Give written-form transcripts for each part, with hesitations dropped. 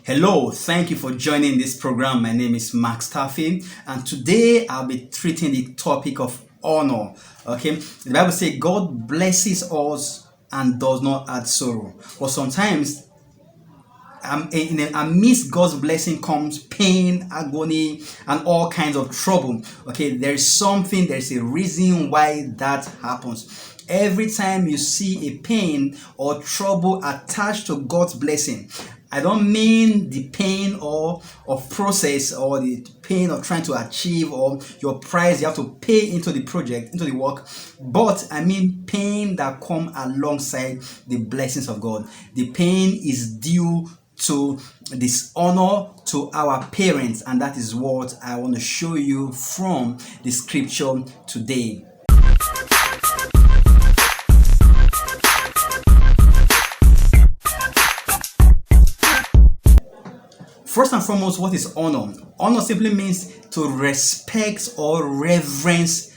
Hello, thank you for joining this program. My name is Max Taffi, and today I'll be treating the topic of honor. Okay, the Bible says God blesses us and does not add sorrow. But sometimes, amidst God's blessing comes pain, agony, and all kinds of trouble. Okay, there's a reason why that happens. Every time you see a pain or trouble attached to God's blessing, I don't mean the pain or of process or the pain of trying to achieve or your price you have to pay into the project, into the work, but I mean pain that come alongside the blessings of God. The pain is due to dishonor to our parents, and that is what I want to show you from the scripture today. First and foremost, what is honor? Honor simply means to respect or reverence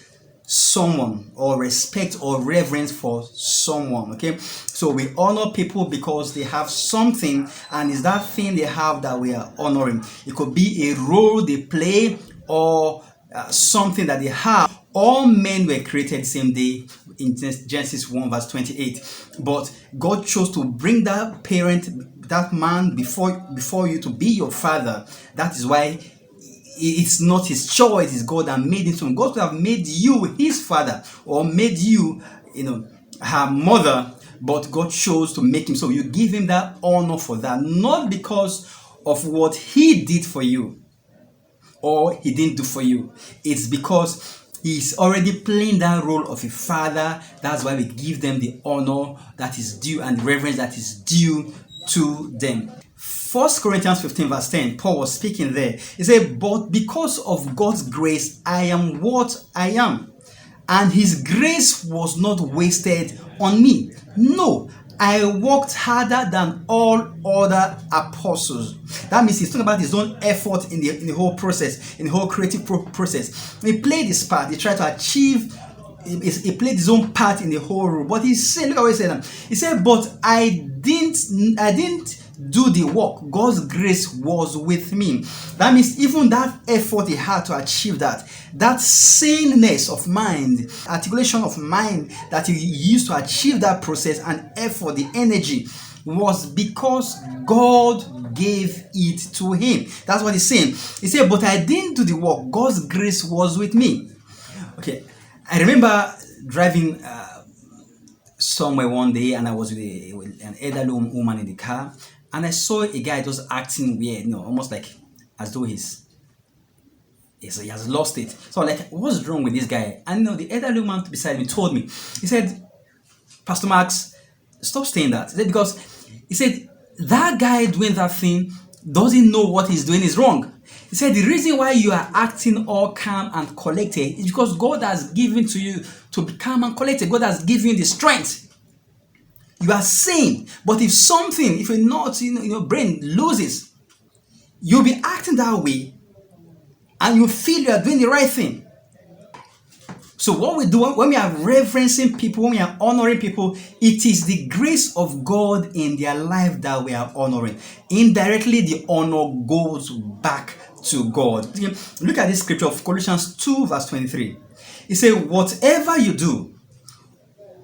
someone, or respect or reverence for someone. Okay, so we honor people because they have something, and it's that thing they have that we are honoring. It could be a role they play or something that they have. All men were created the same day in Genesis 1 verse 28, but God chose to bring that parent, that man before you to be your father. That is why it's not his choice, it's God that made him. God could have made you his father or made you, her mother, but God chose to make him. So you give him that honor for that, not because of what he did for you or he didn't do for you. It's because he's already playing that role of a father. That's why we give them the honor that is due and the reverence that is due to them. 1 Corinthians 15 verse 10, Paul was speaking there. He said, but because of God's grace, I am what I am. And his grace was not wasted on me. No, I worked harder than all other apostles. That means he's talking about his own effort in the whole process, in the whole creative process. He played his part. He tried to achieve. He played his own part in the whole role. But he said, look at what he said. He said, but I didn't do the work. God's grace was with me. That means even that effort he had to achieve that saneness of mind, articulation of mind that he used to achieve that process and effort, the energy, was because God gave it to him. That's what he's saying. He said, but I didn't do the work. God's grace was with me. Okay, I remember driving somewhere one day, and I was with an elderly woman in the car, and I saw a guy just acting weird, almost like as though he has lost it. So like, what's wrong with this guy? And the elderly woman beside me told me. He said, Pastor Max, stop saying that. He said, because he said that guy doing that thing doesn't know what he's doing is wrong. He said the reason why you are acting all calm and collected is because God has given to you to be calm and collected. God has given you the strength. You are sane. But if you're not, your brain loses, you'll be acting that way and you feel you are doing the right thing. So what we do when we are reverencing people, when we are honoring people, it is the grace of God in their life that we are honoring. Indirectly, the honor goes back to God. Look at this scripture of Colossians 2 verse 23. It says, whatever you do,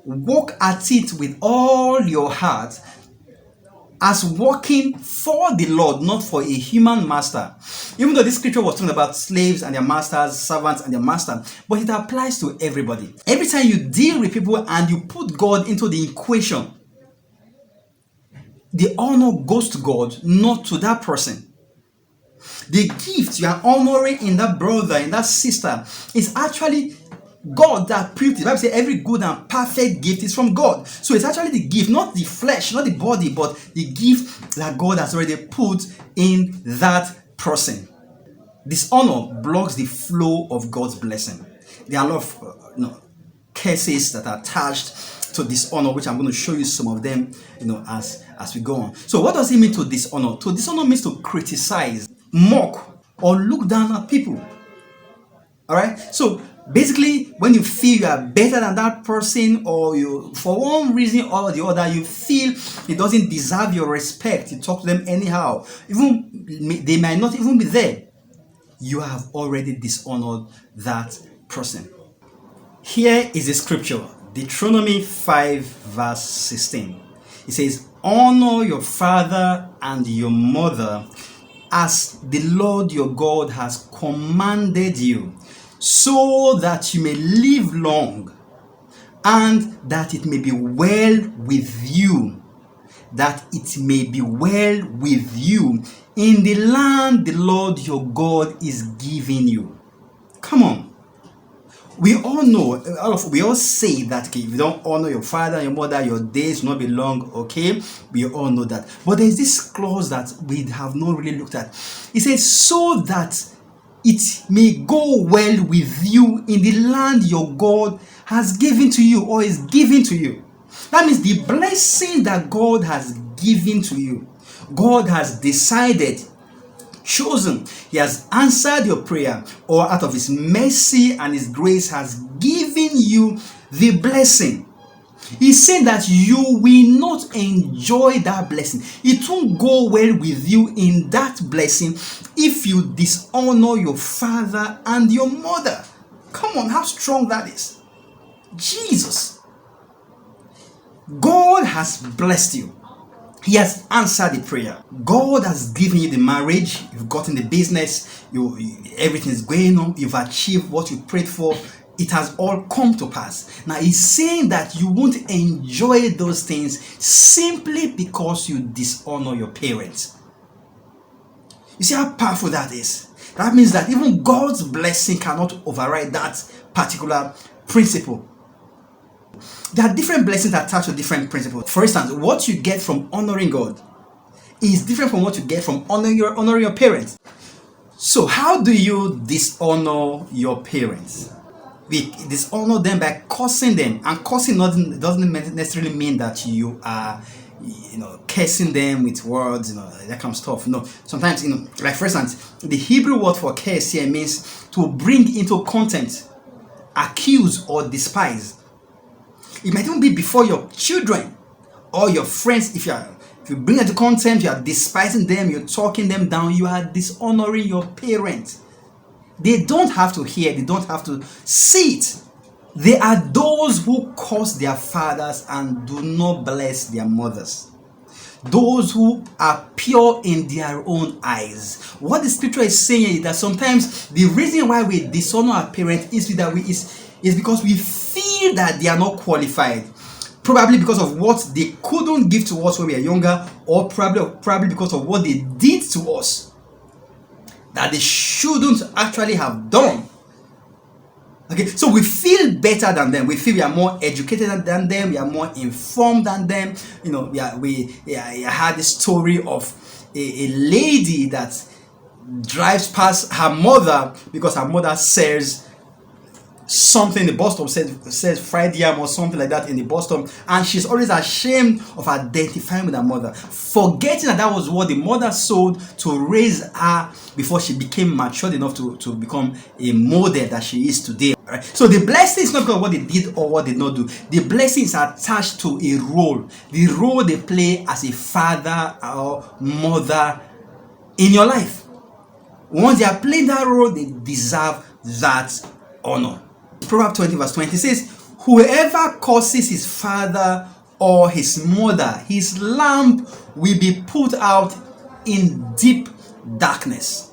work at it with all your heart, as working for the Lord, not for a human master. Even though this scripture was talking about slaves and their masters, servants and their master, but it applies to everybody. Every time you deal with people and you put God into the equation, the honor goes to God, not to that person. The gift you are honoring in that brother, in that sister, is actually God that proved it. The Bible says every good and perfect gift is from God. So it's actually the gift, not the flesh, not the body, but the gift that God has already put in that person. Dishonor blocks the flow of God's blessing. There are a lot of cases that are attached to dishonor, which I'm going to show you some of them, as we go on. So what does it mean to dishonor? To dishonor means to criticize, mock, or look down at people. All right. So Basically, when you feel you are better than that person, or you, for one reason or the other, you feel it doesn't deserve your respect, you talk to them anyhow, even they might not even be there, you have already dishonored that person. Here is the scripture, Deuteronomy 5 verse 16. It says, honor your father and your mother as the Lord your God has commanded you, so that you may live long and that it may be well with you. That it may be well with you in the land the Lord your God is giving you. Come on. We all know, we all say that, okay, if you don't honor your father and your mother, your days will not be long, okay? We all know that. But there's this clause that we have not really looked at. It says, so that it may go well with you in the land your God has given to you, or is giving to you. That means the blessing that God has given to you, God has decided, chosen, he has answered your prayer, or out of his mercy and his grace has given you the blessing. He's saying that you will not enjoy that blessing. It won't go well with you in that blessing if you dishonor your father and your mother. Come on, how strong that is. Jesus. God has blessed you. He has answered the prayer. God has given you the marriage. You've gotten the business. Everything is going on. You've achieved what you prayed for. It has all come to pass. Now he's saying that you won't enjoy those things simply because you dishonor your parents. You see how powerful that is? That means that even God's blessing cannot override that particular principle. There are different blessings attached to different principles. For instance, what you get from honoring God is different from what you get from honoring your parents. So how do you dishonor your parents? We dishonor them by cursing them, and cursing doesn't necessarily mean that you are, cursing them with words, that kind of stuff. No, sometimes, like for instance, the Hebrew word for curse here means to bring into contempt, accuse, or despise. It might even be before your children or your friends. If you bring it to contempt, you are despising them, you're talking them down, you are dishonoring your parents. They don't have to hear, they don't have to see it. They are those who curse their fathers and do not bless their mothers. Those who are pure in their own eyes. What the scripture is saying is that sometimes the reason why we dishonor our parents is because we feel that they are not qualified. Probably because of what they couldn't give to us when we were younger, or probably because of what they did to us that they shouldn't actually have done. Okay, so we feel better than them. We feel we are more educated than them. We are more informed than them. I had this story of a lady that drives past her mother because her mother says something in the bus stop, says fried yam or something like that in the bus stop, and she's always ashamed of identifying with her mother, forgetting that was what the mother sowed to raise her before she became matured enough to become a model that she is today. Right? So the blessing is not because of what they did or what they did not do. The blessing is attached to a role, the role they play as a father or mother in your life. Once they are playing that role, they deserve that honor. Proverbs 20 verse 20 says, whoever curses his father or his mother, his lamp will be put out in deep darkness.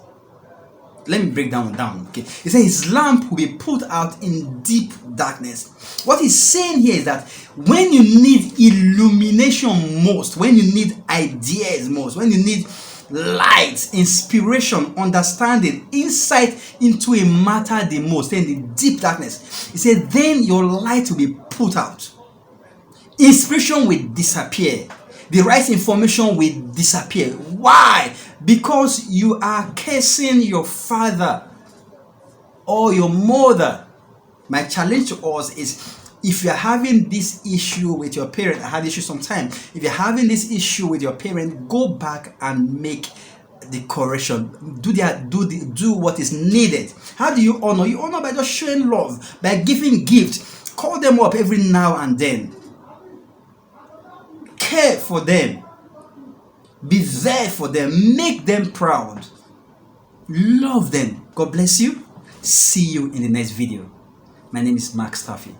Let me break down. Okay, he says his lamp will be put out in deep darkness. What he's saying here is that when you need illumination most, when you need ideas most, when you need light, inspiration, understanding, insight into a matter the most, in the deep darkness, he said, then your light will be put out. Inspiration will disappear. The right information will disappear. Why? Because you are cursing your father or your mother. My challenge to us is, if you're having this issue with your parent, I had issue sometime. If you're having this issue with your parent, go back and make the correction, do what is needed. How do you honor? You honor by just showing love, by giving gifts. Call them up every now and then. Care for them. Be there for them. Make them proud. Love them. God bless you. See you in the next video. My name is Max Taffi.